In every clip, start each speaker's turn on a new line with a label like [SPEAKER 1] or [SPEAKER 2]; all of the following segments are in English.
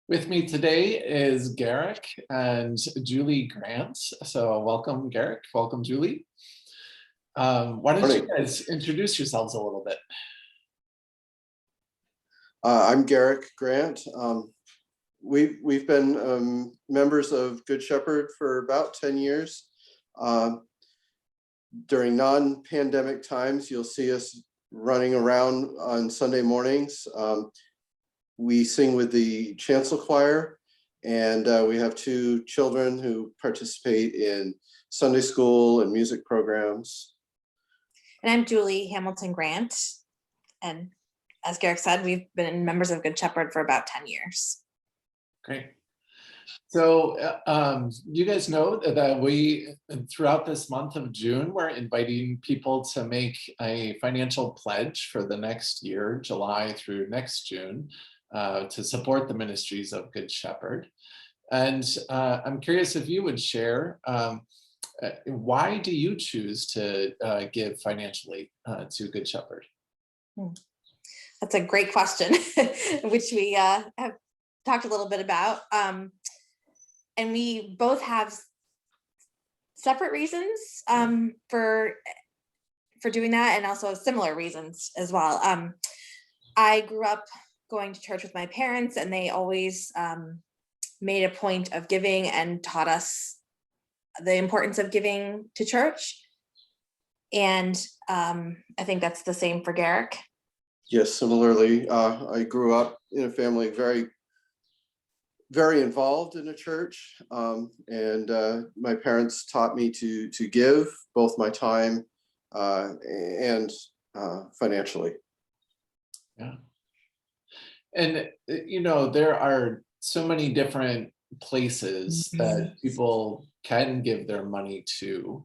[SPEAKER 1] With me today is Garrick and Julie Grant. So welcome, Garrick. Welcome, Julie. Why don't you
[SPEAKER 2] Morning.
[SPEAKER 1] guys introduce yourselves a little bit?
[SPEAKER 2] I'm Garrick Grant. We've been members of Good Shepherd for about 10 years. During non-pandemic times, you'll see us running around on Sunday mornings. We sing with the chancel choir, and we have two children who participate in Sunday school and music programs.
[SPEAKER 3] And I'm Julie Hamilton Grant. And as Garrick said, we've been members of Good Shepherd for about 10 years.
[SPEAKER 1] Great. So you guys know that we, throughout this month of June, we're inviting people to make a financial pledge for the next year, July through next June, to support the ministries of Good Shepherd. And I'm curious if you would share, why do you choose to give financially to Good Shepherd?
[SPEAKER 3] That's a great question, which we have talked a little bit about. And we both have separate reasons for doing that, and also similar reasons as well. I grew up going to church with my parents, and they always made a point of giving and taught us the importance of giving to church. And I think that's the same for Garrick.
[SPEAKER 2] Yes, similarly, I grew up in a family very involved in a church, and my parents taught me to give both my time and financially.
[SPEAKER 1] Yeah. And, you know, there are so many different places that people can give their money to.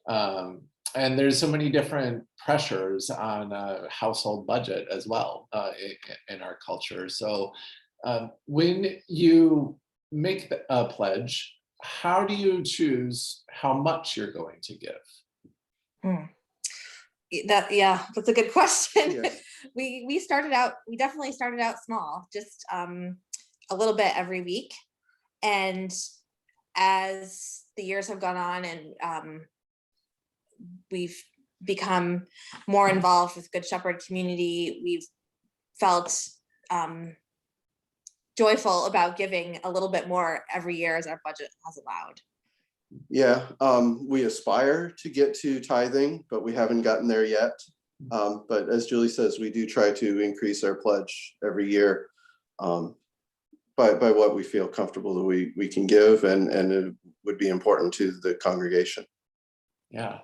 [SPEAKER 1] And there's so many different pressures on a household budget as well in our culture. So when you make a pledge, how do you choose how much you're going to give?
[SPEAKER 3] That's a good question.
[SPEAKER 2] Yes.
[SPEAKER 3] We definitely started out small, just a little bit every week. And as the years have gone on and we've become more involved with Good Shepherd community, we've felt joyful about giving a little bit more every year as our budget has allowed.
[SPEAKER 2] Yeah, we aspire to get to tithing, but we haven't gotten there yet. But as Julie says, we do try to increase our pledge every year by what we feel comfortable that we can give, and it would be important to the congregation.
[SPEAKER 1] Yeah,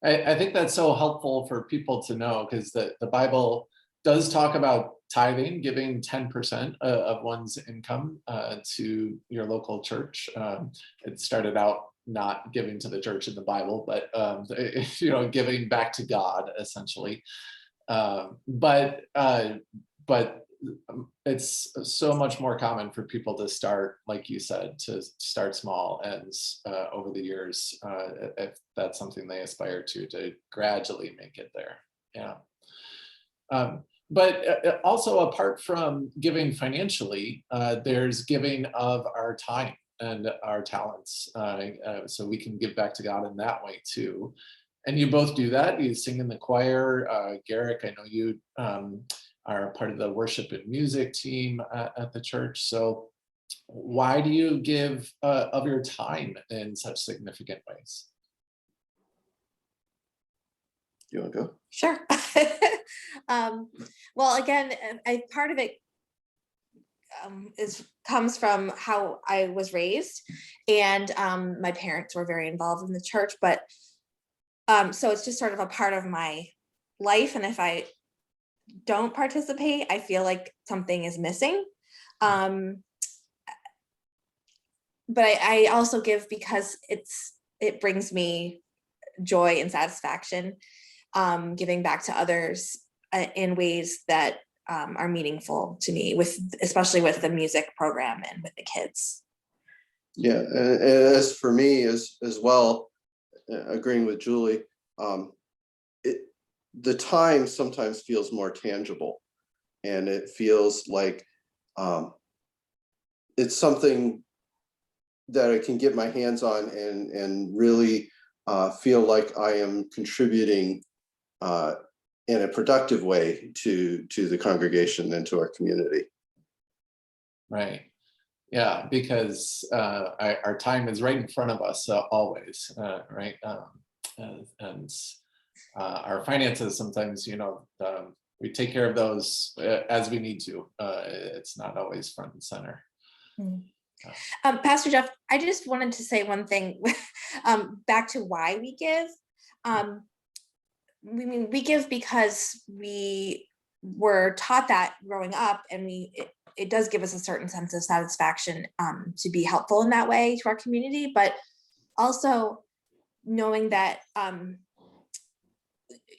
[SPEAKER 1] I think that's so helpful for people to know, because the Bible does talk about tithing, giving 10% of one's income to your local church. It started out not giving to the church in the Bible, but you know, giving back to God essentially. But it's so much more common for people to start, like you said, to start small, and over the years, if that's something they aspire to gradually make it there. Yeah. But also, apart from giving financially, there's giving of our time and our talents, so we can give back to God in that way too. And you both do that. You sing in the choir. Garrick, I know you are part of the worship and music team at the church. So why do you give of your time in such significant ways?
[SPEAKER 2] You want to go?
[SPEAKER 3] Sure. Well, again, part of it comes from how I was raised, and my parents were very involved in the church, but so it's just sort of a part of my life, and if I don't participate, I feel like something is missing. But I also give because it brings me joy and satisfaction, giving back to others in ways that are meaningful to me, especially with the music program and with the kids.
[SPEAKER 2] Yeah, and as for me as well, agreeing with Julie, the time sometimes feels more tangible, and it feels like it's something that I can get my hands on and really feel like I am contributing in a productive way to the congregation and to our community.
[SPEAKER 1] Right. Yeah, because our time is right in front of us always, right? And our finances sometimes, we take care of those as we need to. It's not always front and center.
[SPEAKER 3] Pastor Jeff, I just wanted to say one thing back to why we give. We give because we were taught that growing up, and it does give us a certain sense of satisfaction to be helpful in that way to our community, but also knowing that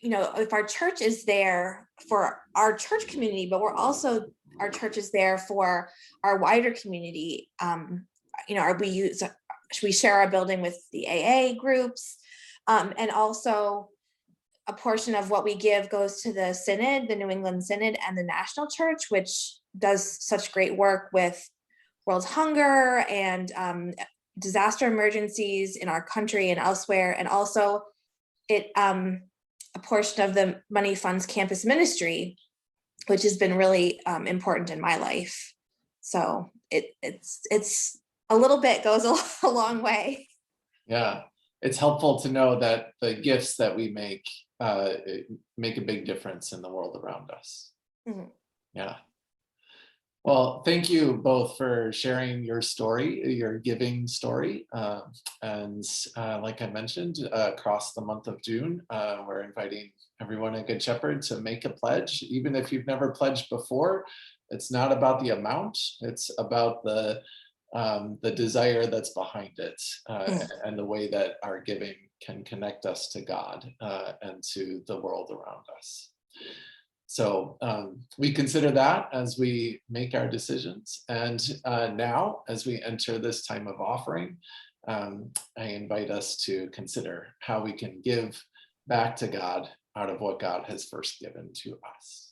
[SPEAKER 3] if our church is there for our church community, but our church is there for our wider community. We share our building with the AA groups, and also a portion of what we give goes to the Synod, the New England Synod, and the National Church, which does such great work with world hunger and disaster emergencies in our country and elsewhere. And also a portion of the money funds campus ministry, which has been really important in my life. So it's a little bit goes a long way.
[SPEAKER 1] Yeah, it's helpful to know that the gifts that we make a big difference in the world around us.
[SPEAKER 3] Mm-hmm.
[SPEAKER 1] Yeah. Well, thank you both for sharing your story, your giving story. And like I mentioned, across the month of June, we're inviting everyone at Good Shepherd to make a pledge. Even if you've never pledged before, it's not about the amount, it's about the desire that's behind it, and the way that our giving can connect us to God and to the world around us. So we consider that as we make our decisions. And now, as we enter this time of offering, I invite us to consider how we can give back to God out of what God has first given to us.